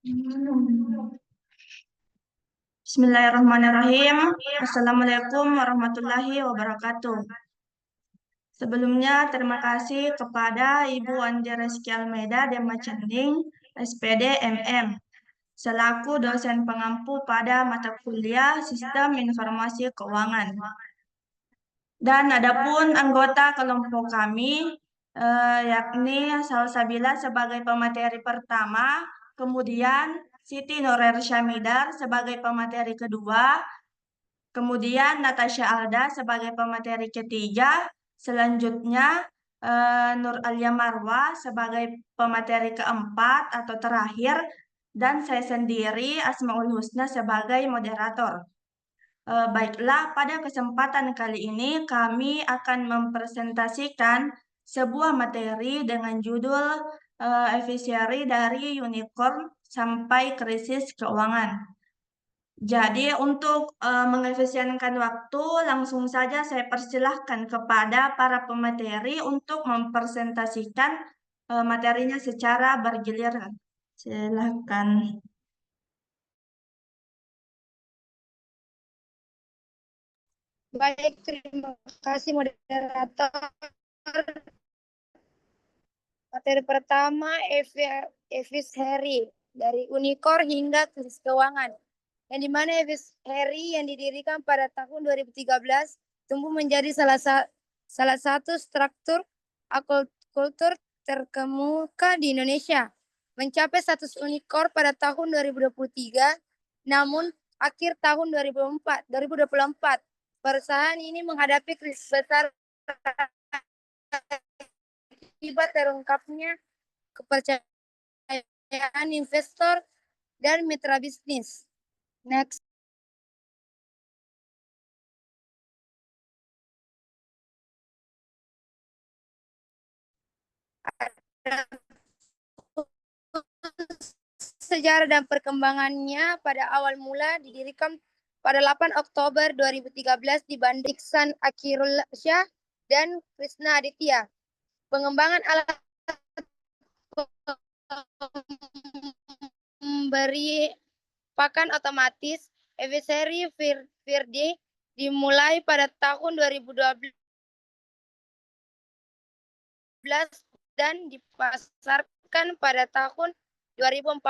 Bismillahirrahmanirrahim. Assalamualaikum warahmatullahi wabarakatuh. Sebelumnya, terima kasih kepada Ibu Andi Reski Almeida Demacending, SPD MM, selaku dosen pengampu pada mata kuliah Sistem Informasi Keuangan. Dan adapun anggota kelompok kami, yakni Salsabila sebagai pemateri pertama, kemudian Siti Nurer Syamidar sebagai pemateri kedua, kemudian Natasha Alda sebagai pemateri ketiga, selanjutnya Nur Alia Marwa sebagai pemateri keempat atau terakhir, dan saya sendiri Asmaul Husna sebagai moderator. Baiklah, pada kesempatan kali ini kami akan mempresentasikan sebuah materi dengan judul Efisiensi dari Unicorn sampai Krisis Keuangan. Jadi untuk mengefisienkan waktu, langsung saja saya persilahkan kepada para pemateri untuk mempresentasikan materinya secara bergiliran. Silakan. Baik, terima kasih moderator. Materi pertama, Evis Harry dari Unicorn hingga krisis keuangan. Yang dimana Evis Harry yang didirikan pada tahun 2013 tumbuh menjadi salah satu struktur kultur terkemuka di Indonesia. Mencapai status unicorn pada tahun 2023, namun akhir tahun 2024 perusahaan ini menghadapi krisis besar akibat terungkapnya kepercayaan investor dan mitra bisnis. Next. Sejarah dan perkembangannya pada awal mula didirikan pada 8 Oktober 2013 di Bandar Iksan Akirul Syah dan Krisna Aditya. Pengembangan alat memberi pakan otomatis Eviseri Firdi dimulai pada tahun 2012 dan dipasarkan pada tahun 2014.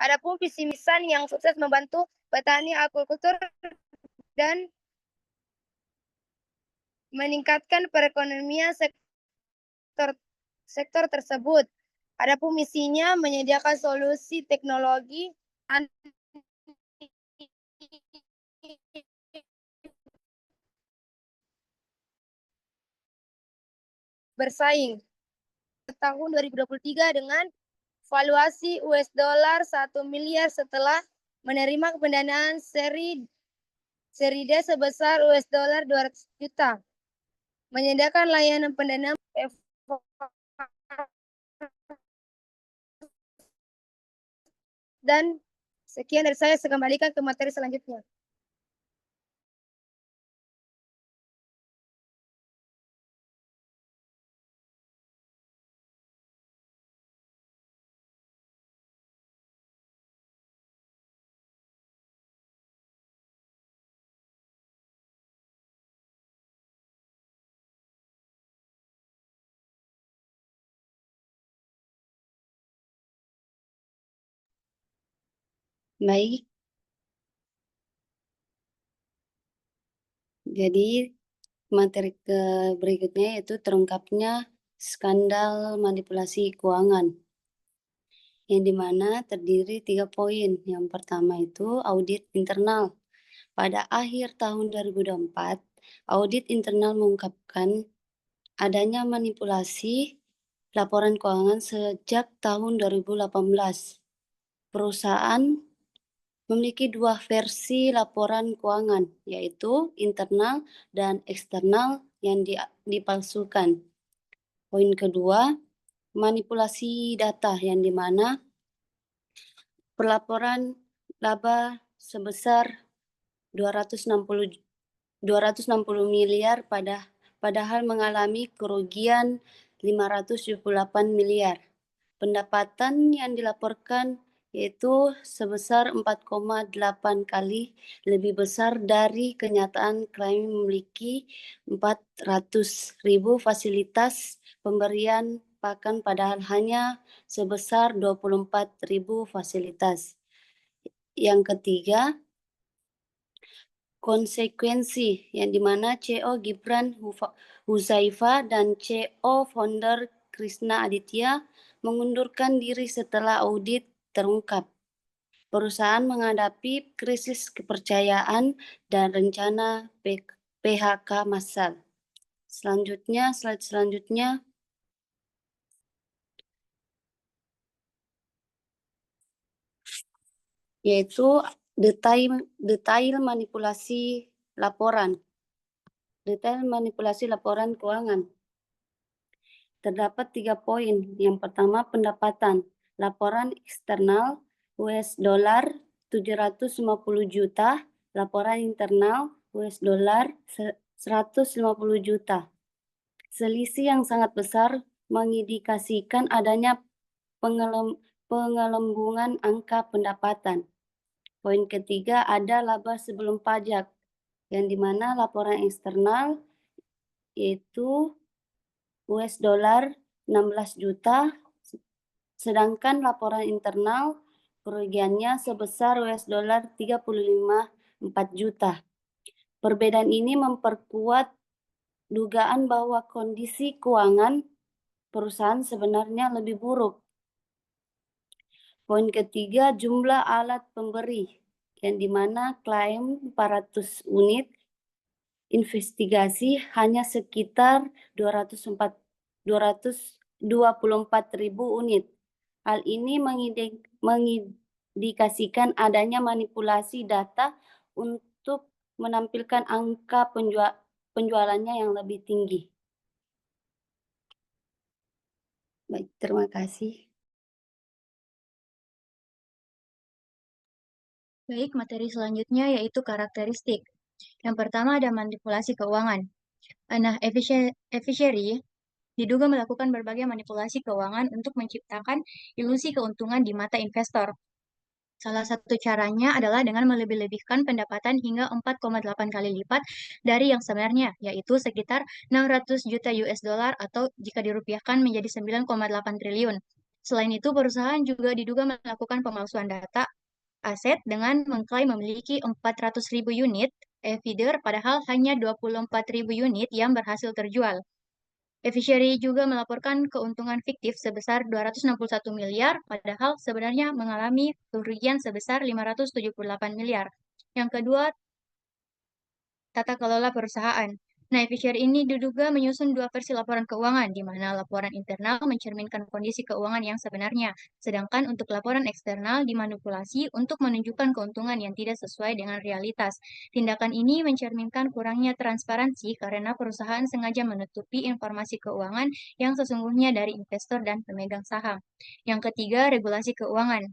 Adapun visi misi yang sukses membantu petani akuikultur dan meningkatkan perekonomian sektor tersebut. Adapun misinya menyediakan solusi teknologi bersaing tahun 2023 dengan valuasi US dollar 1 miliar setelah menerima pendanaan seri D sebesar US dollar 200 juta. Menyediakan layanan pendanaan dan sekian dari saya kembalikan ke materi selanjutnya. Baik, jadi materi berikutnya yaitu terungkapnya skandal manipulasi keuangan, yang dimana terdiri 3 poin. Yang pertama itu audit internal. Pada akhir tahun 2024, audit internal mengungkapkan adanya manipulasi laporan keuangan sejak tahun 2018. Perusahaan memiliki 2 versi laporan keuangan, yaitu internal dan eksternal yang dipalsukan. Poin kedua, manipulasi data, yang dimana pelaporan laba sebesar 260 miliar padahal mengalami kerugian 578 miliar. Pendapatan yang dilaporkan yaitu sebesar 4,8 kali lebih besar dari kenyataan klaim memiliki 400.000 fasilitas pemberian pakan padahal hanya sebesar 24.000 fasilitas. Yang ketiga, konsekuensi yang dimana CEO Gibran Huzaifa dan CEO founder Krishna Aditya mengundurkan diri setelah audit terungkap. Perusahaan menghadapi krisis kepercayaan dan rencana PHK massal. Selanjutnya, slide selanjutnya. Yaitu detail manipulasi laporan. Detail manipulasi laporan keuangan. Terdapat 3 poin. Yang pertama, pendapatan. Laporan eksternal US dollar 750 juta, laporan internal US dollar 150 juta. Selisih yang sangat besar mengindikasikan adanya pengelembungan angka pendapatan. Poin ketiga, ada laba sebelum pajak, yang dimana laporan eksternal yaitu US dollar 16 juta, sedangkan laporan internal kerugiannya sebesar US dollar 35,4 juta. Perbedaan ini memperkuat dugaan bahwa kondisi keuangan perusahaan sebenarnya lebih buruk. Poin ketiga, jumlah alat pemberi, yang dimana klaim 400 unit, investigasi hanya sekitar 224.000 unit. Hal ini mengindikasikan adanya manipulasi data untuk menampilkan angka penjualannya yang lebih tinggi. Baik, terima kasih. Baik, materi selanjutnya yaitu karakteristik. Yang pertama ada manipulasi keuangan. Nah, efisieri diduga melakukan berbagai manipulasi keuangan untuk menciptakan ilusi keuntungan di mata investor. Salah satu caranya adalah dengan melebih-lebihkan pendapatan hingga 4,8 kali lipat dari yang sebenarnya, yaitu sekitar 600 juta US dollar atau jika dirupiahkan menjadi 9,8 triliun. Selain itu, perusahaan juga diduga melakukan pemalsuan data aset dengan mengklaim memiliki 400.000 unit e-feeder padahal hanya 24.000 unit yang berhasil terjual. Efficiency juga melaporkan keuntungan fiktif sebesar 261 miliar, padahal sebenarnya mengalami kerugian sebesar 578 miliar. Yang kedua, tata kelola perusahaan. Nah, Fisher ini diduga menyusun dua versi laporan keuangan, di mana laporan internal mencerminkan kondisi keuangan yang sebenarnya, sedangkan untuk laporan eksternal dimanipulasi untuk menunjukkan keuntungan yang tidak sesuai dengan realitas. Tindakan ini mencerminkan kurangnya transparansi karena perusahaan sengaja menutupi informasi keuangan yang sesungguhnya dari investor dan pemegang saham. Yang ketiga, regulasi keuangan.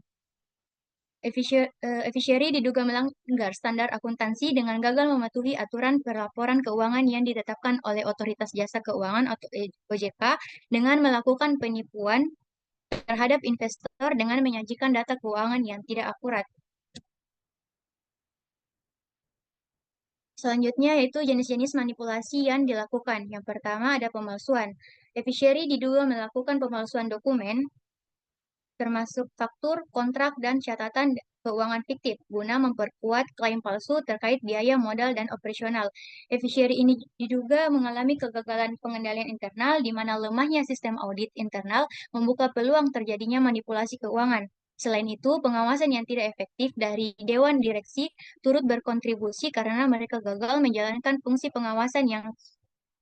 Efficiency diduga melanggar standar akuntansi dengan gagal mematuhi aturan pelaporan keuangan yang ditetapkan oleh Otoritas Jasa Keuangan atau OJK dengan melakukan penipuan terhadap investor dengan menyajikan data keuangan yang tidak akurat. Selanjutnya yaitu jenis-jenis manipulasi yang dilakukan. Yang pertama ada pemalsuan. Efficiency diduga melakukan pemalsuan dokumen termasuk faktur, kontrak, dan catatan keuangan fiktif guna memperkuat klaim palsu terkait biaya modal dan operasional. Efisiensi ini diduga mengalami kegagalan pengendalian internal di mana lemahnya sistem audit internal membuka peluang terjadinya manipulasi keuangan. Selain itu, pengawasan yang tidak efektif dari Dewan Direksi turut berkontribusi karena mereka gagal menjalankan fungsi pengawasan yang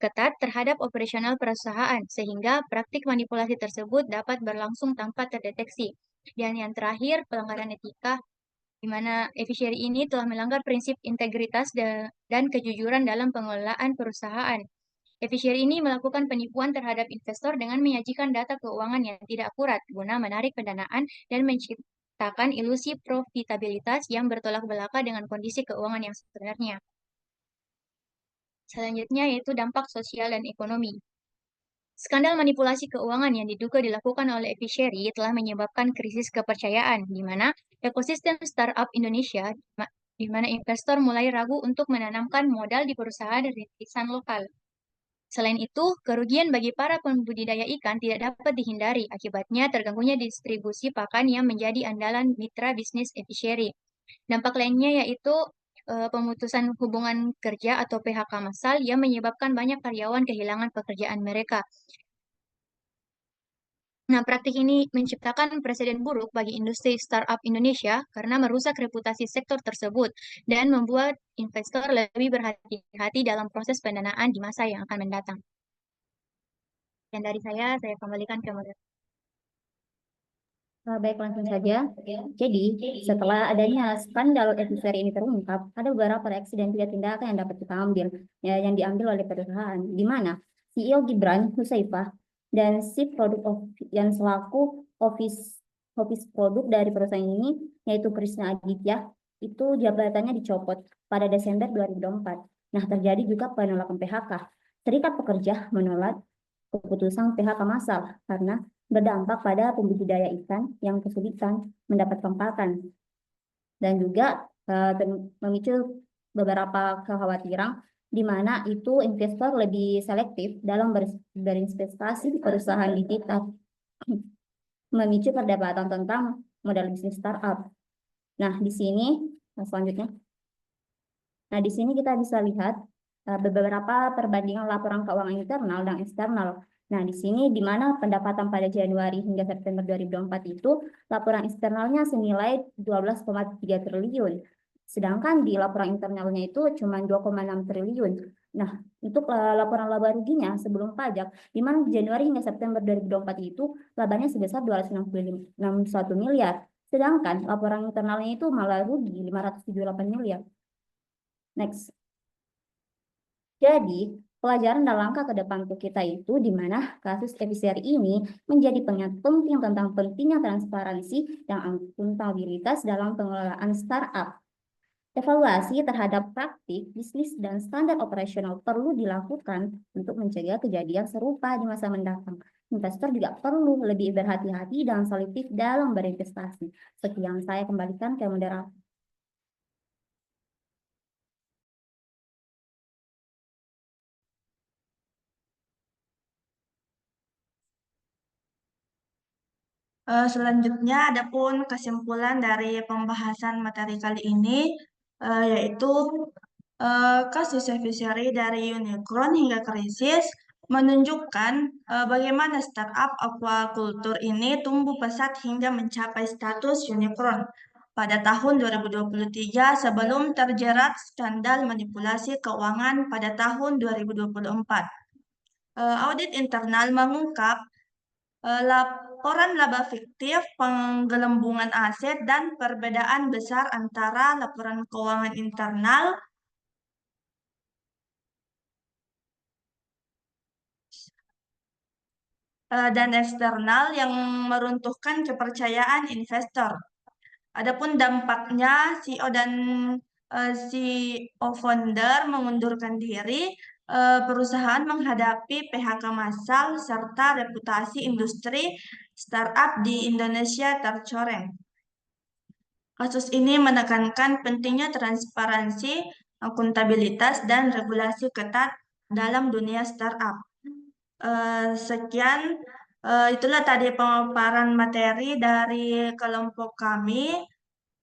ketat terhadap operasional perusahaan, sehingga praktik manipulasi tersebut dapat berlangsung tanpa terdeteksi. Dan yang terakhir, pelanggaran etika, di mana efisiensi ini telah melanggar prinsip integritas dan kejujuran dalam pengelolaan perusahaan. Efisiensi ini melakukan penipuan terhadap investor dengan menyajikan data keuangan yang tidak akurat guna menarik pendanaan dan menciptakan ilusi profitabilitas yang bertolak belakang dengan kondisi keuangan yang sebenarnya. Selanjutnya yaitu dampak sosial dan ekonomi. Skandal manipulasi keuangan yang diduga dilakukan oleh Evishery telah menyebabkan krisis kepercayaan, di mana ekosistem startup Indonesia, di mana investor mulai ragu untuk menanamkan modal di perusahaan rintisan lokal. Selain itu, kerugian bagi para pembudidaya ikan tidak dapat dihindari, akibatnya terganggunya distribusi pakan yang menjadi andalan mitra bisnis Evishery. Dampak lainnya yaitu pemutusan hubungan kerja atau PHK massal yang menyebabkan banyak karyawan kehilangan pekerjaan mereka. Nah, praktik ini menciptakan presiden buruk bagi industri startup Indonesia karena merusak reputasi sektor tersebut dan membuat investor lebih berhati-hati dalam proses pendanaan di masa yang akan mendatang. Dan dari saya kembalikan ke moderator. Baik, langsung saja. Jadi, setelah adanya skandal Evishery ini terungkap, ada beberapa reaksi dan juga tindakan yang dapat kita ambil, ya, yang diambil oleh perusahaan, di mana CEO Gibran Husaifah dan Chief Product yang selaku office produk dari perusahaan ini, yaitu Krishna Aditya, itu jabatannya dicopot pada Desember 2024. Nah, terjadi juga penolakan PHK. Serikat Pekerja menolak keputusan PHK massal karena berdampak pada pembudidaya ikan yang kesulitan mendapatkan pakan dan juga memicu beberapa kekhawatiran di mana itu investor lebih selektif dalam berinvestasi di perusahaan digital, memicu perdebatan tentang modal bisnis startup. Nah, di sini selanjutnya. Nah, di sini kita bisa lihat beberapa perbandingan laporan keuangan internal dan eksternal. Nah, di sini di mana pendapatan pada Januari hingga September 2024 itu laporan eksternalnya senilai 12,3 triliun. Sedangkan di laporan internalnya itu cuma 2,6 triliun. Nah, untuk laporan laba ruginya sebelum pajak, di mana Januari hingga September 2024 itu labanya sebesar 261 miliar. Sedangkan laporan internalnya itu malah rugi 578 miliar. Next. Jadi, pelajaran dan langkah ke depan untuk kita itu di mana kasus Evishery ini menjadi pengingat penting tentang pentingnya transparansi dan akuntabilitas dalam pengelolaan startup. Evaluasi terhadap praktik, bisnis, dan standar operasional perlu dilakukan untuk mencegah kejadian serupa di masa mendatang. Investor juga perlu lebih berhati-hati dan selektif dalam berinvestasi. Sekian, saya kembalikan ke moderator. Selanjutnya, adapun kesimpulan dari pembahasan materi kali ini, yaitu kasus Evishery dari unicorn hingga krisis menunjukkan bagaimana startup aquaculture ini tumbuh pesat hingga mencapai status unicorn pada tahun 2023 sebelum terjerat skandal manipulasi keuangan pada tahun 2024. Audit internal mengungkap laporan laba fiktif, penggelembungan aset, dan perbedaan besar antara laporan keuangan internal dan eksternal yang meruntuhkan kepercayaan investor. Adapun dampaknya, CEO dan CEO founder mengundurkan diri, perusahaan menghadapi PHK massal, serta reputasi industri startup di Indonesia tercoreng. Kasus ini menekankan pentingnya transparansi, akuntabilitas, dan regulasi ketat dalam dunia startup. Sekian, itulah tadi pemaparan materi dari kelompok kami.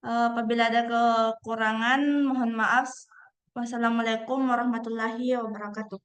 Apabila ada kekurangan, mohon maaf. Wassalamualaikum warahmatullahi wabarakatuh.